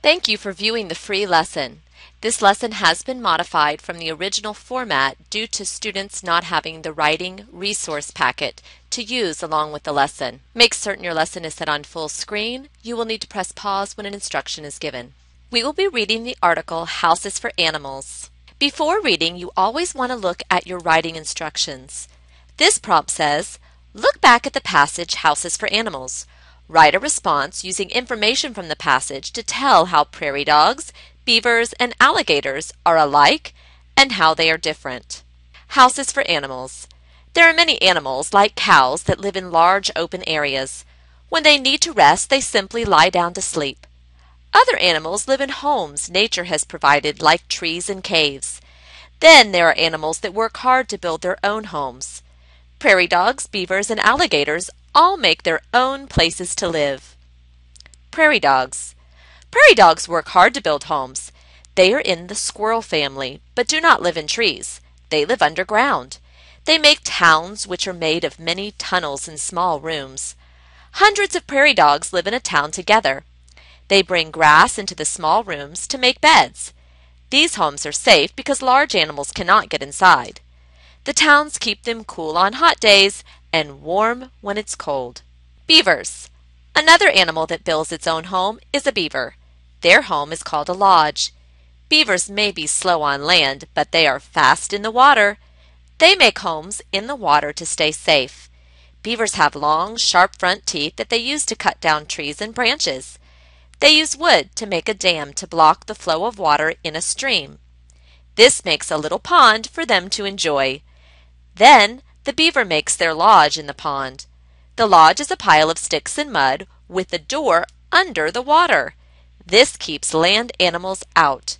Thank you for viewing the free lesson. This lesson has been modified from the original format due to students not having the writing resource packet to use along with the lesson. Make certain your lesson is set on full screen. You will need to press pause when an instruction is given. We will be reading the article Houses for Animals. Before reading, you always want to look at your writing instructions. This prompt says, look back at the passage Houses for Animals. Write a response using information from the passage to tell how prairie dogs, beavers, and alligators are alike and how they are different. Houses for animals. There are many animals, like cows, that live in large open areas. When they need to rest, they simply lie down to sleep. Other animals live in homes nature has provided, like trees and caves. Then there are animals that work hard to build their own homes. Prairie dogs, beavers, and alligators all make their own places to live. Prairie dogs. Prairie dogs work hard to build homes. They are in the squirrel family, but do not live in trees. They live underground. They make towns which are made of many tunnels and small rooms. Hundreds of prairie dogs live in a town together. They bring grass into the small rooms to make beds. These homes are safe because large animals cannot get inside. The towns keep them cool on hot days and warm when it's cold. Beavers. Another animal that builds its own home is a beaver. Their home is called a lodge. Beavers may be slow on land, but they are fast in the water. They make homes in the water to stay safe. Beavers have long, sharp front teeth that they use to cut down trees and branches. They use wood to make a dam to block the flow of water in a stream. This makes a little pond for them to enjoy. Then the beaver makes their lodge in the pond. The lodge is a pile of sticks and mud with the door under the water. This keeps land animals out.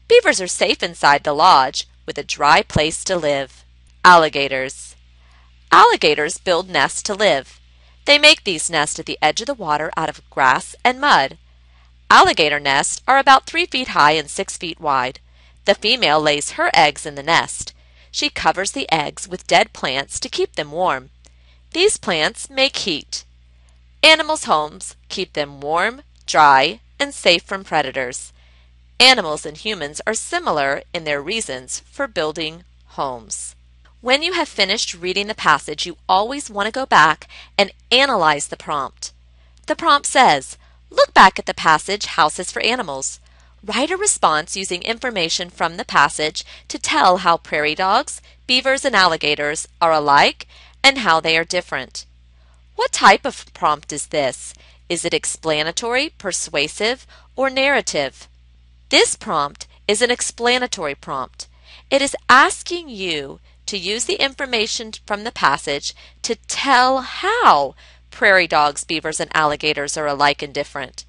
Beavers are safe inside the lodge with a dry place to live. Alligators. Alligators build nests to live. They make these nests at the edge of the water out of grass and mud. Alligator nests are about 3 feet high and 6 feet wide. The female lays her eggs in the nest. She covers the eggs with dead plants to keep them warm. These plants make heat. Animals' homes keep them warm, dry, and safe from predators. Animals and humans are similar in their reasons for building homes. When you have finished reading the passage, you always want to go back and analyze the prompt. The prompt says, look back at the passage Houses for Animals. Write a response using information from the passage to tell how prairie dogs, beavers, and alligators are alike and how they are different. What type of prompt is this? Is it explanatory, persuasive, or narrative? This prompt is an explanatory prompt. It is asking you to use the information from the passage to tell how prairie dogs, beavers, and alligators are alike and different.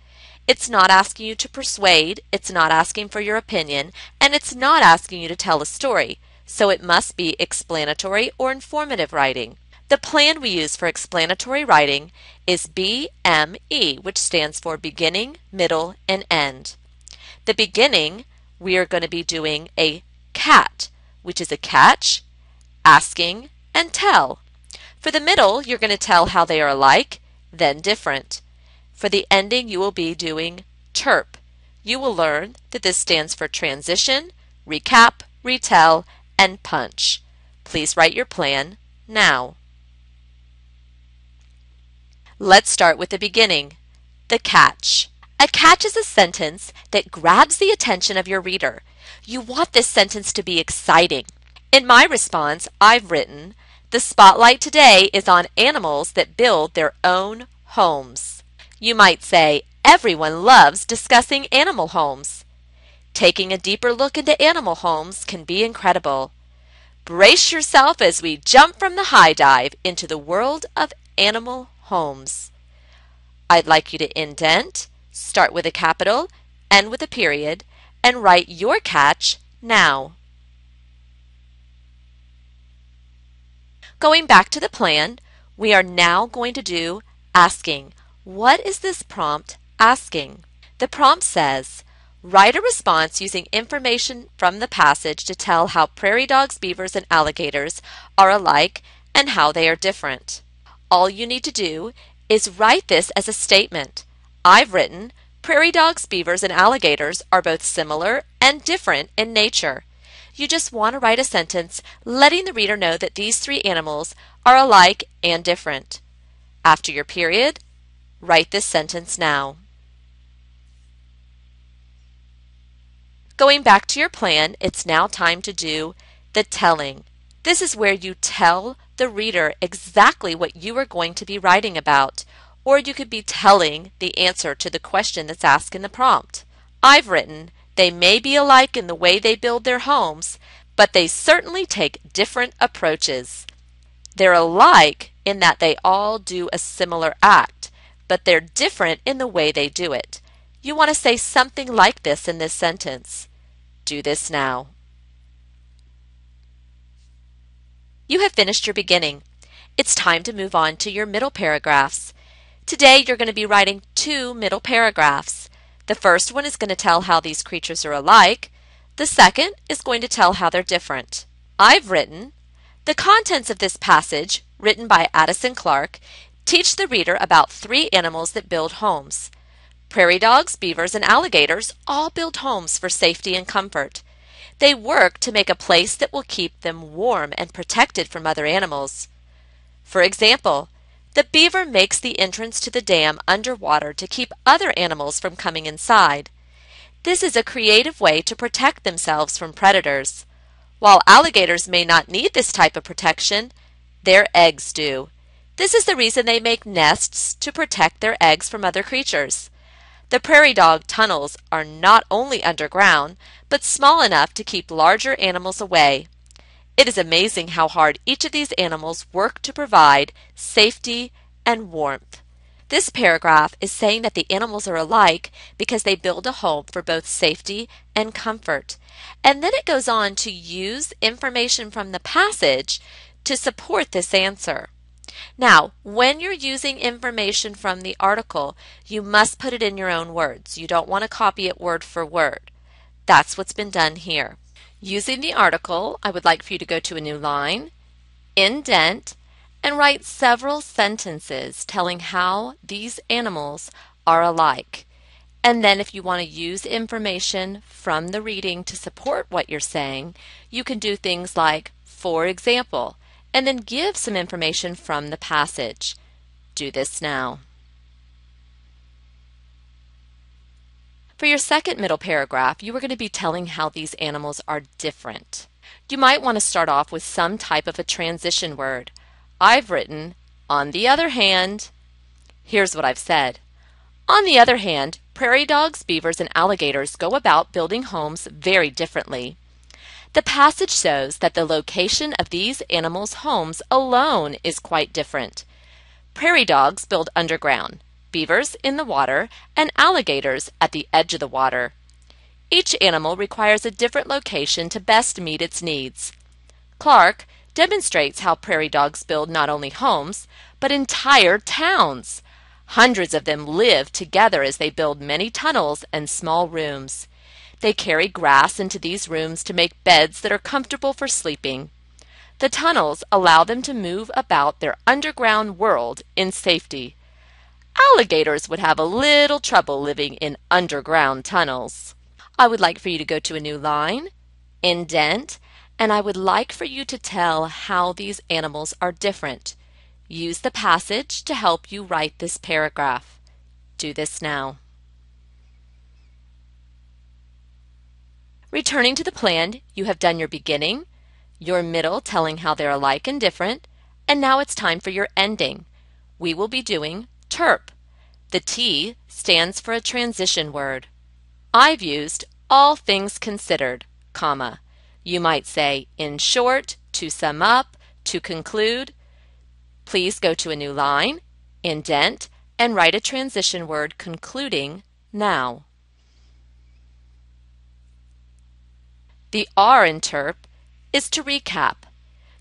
It's not asking you to persuade, it's not asking for your opinion, and it's not asking you to tell a story, so it must be explanatory or informative writing. The plan we use for explanatory writing is BME, which stands for beginning, middle, and end. The beginning, we are going to be doing a CAT, which is a catch, asking, and tell. For the middle, you're going to tell how they are alike, then different. For the ending, you will be doing TERP. You will learn that this stands for transition, recap, retell, and punch. Please write your plan now. Let's start with the beginning, the catch. A catch is a sentence that grabs the attention of your reader. You want this sentence to be exciting. In my response, I've written, the spotlight today is on animals that build their own homes. You might say, everyone loves discussing animal homes. Taking a deeper look into animal homes can be incredible. Brace yourself as we jump from the high dive into the world of animal homes. I'd like you to indent, start with a capital, end with a period, and write your catch now. Going back to the plan, we are now going to do asking. What is this prompt asking? The prompt says, write a response using information from the passage to tell how prairie dogs, beavers, and alligators are alike and how they are different. All you need to do is write this as a statement. I've written, Prairie dogs, beavers, and alligators are both similar and different in nature. You just want to write a sentence letting the reader know that these three animals are alike and different. After your period, write this sentence now. Going back to your plan, it's now time to do the telling. This is where you tell the reader exactly what you are going to be writing about, or you could be telling the answer to the question that's asked in the prompt. I've written, they may be alike in the way they build their homes, but they certainly take different approaches. They're alike in that they all do a similar act, but they're different in the way they do it. You want to say something like this in this sentence. Do this now. You have finished your beginning. It's time to move on to your middle paragraphs. Today you're going to be writing 2 middle paragraphs. The first one is going to tell how these creatures are alike. The second is going to tell how they're different. I've written, the contents of this passage, written by Addison Clark, teach the reader about 3 animals that build homes. Prairie dogs, beavers, and alligators all build homes for safety and comfort. They work to make a place that will keep them warm and protected from other animals. For example, the beaver makes the entrance to the dam underwater to keep other animals from coming inside. This is a creative way to protect themselves from predators. While alligators may not need this type of protection, their eggs do. This is the reason they make nests to protect their eggs from other creatures. The prairie dog tunnels are not only underground, but small enough to keep larger animals away. It is amazing how hard each of these animals work to provide safety and warmth. This paragraph is saying that the animals are alike because they build a home for both safety and comfort. And then it goes on to use information from the passage to support this answer. Now, when you're using information from the article, you must put it in your own words. You don't want to copy it word for word. That's what's been done here. Using the article, I would like for you to go to a new line, indent, and write several sentences telling how these animals are alike. And then if you want to use information from the reading to support what you're saying, you can do things like, for example, and then give some information from the passage. Do this now. For your second middle paragraph, you are going to be telling how these animals are different. You might want to start off with some type of a transition word. I've written, on the other hand. Here's what I've said. On the other hand, prairie dogs, beavers, and alligators go about building homes very differently. The passage shows that the location of these animals' homes alone is quite different. Prairie dogs build underground, beavers in the water, and alligators at the edge of the water. Each animal requires a different location to best meet its needs. Clark demonstrates how prairie dogs build not only homes, but entire towns. Hundreds of them live together as they build many tunnels and small rooms. They carry grass into these rooms to make beds that are comfortable for sleeping. The tunnels allow them to move about their underground world in safety. Alligators would have a little trouble living in underground tunnels. I would like for you to go to a new line, indent, and I would like for you to tell how these animals are different. Use the passage to help you write this paragraph. Do this now. Returning to the plan, you have done your beginning, your middle telling how they're alike and different, and now it's time for your ending. We will be doing terp. The T stands for a transition word. I've used all things considered, comma. You might say in short, to sum up, to conclude. Please go to a new line, indent, and write a transition word concluding now. The R in terp is to recap.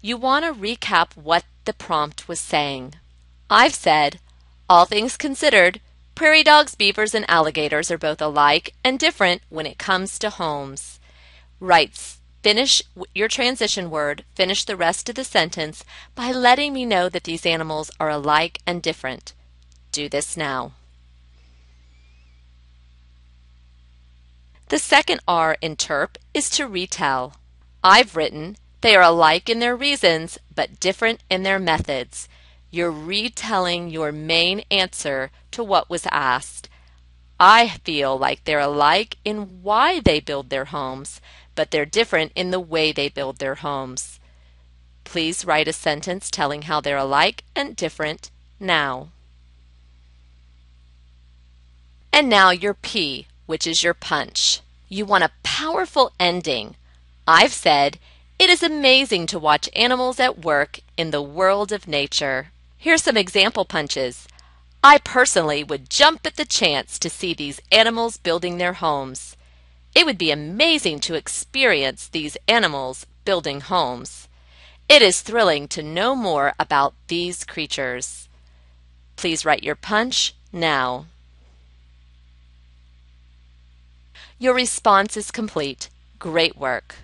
You want to recap what the prompt was saying. I've said, all things considered, prairie dogs, beavers, and alligators are both alike and different when it comes to homes. Finish your transition word, finish the rest of the sentence by letting me know that these animals are alike and different. Do this now. The second R in TERP is to retell. I've written, they are alike in their reasons, but different in their methods. You're retelling your main answer to what was asked. I feel like they're alike in why they build their homes, but they're different in the way they build their homes. Please write a sentence telling how they're alike and different now. And now your P, which is your punch. You want a powerful ending. I've said, it is amazing to watch animals at work in the world of nature. Here's some example punches. I personally would jump at the chance to see these animals building their homes. It would be amazing to experience these animals building homes. It is thrilling to know more about these creatures. Please write your punch now. Your response is complete. Great work.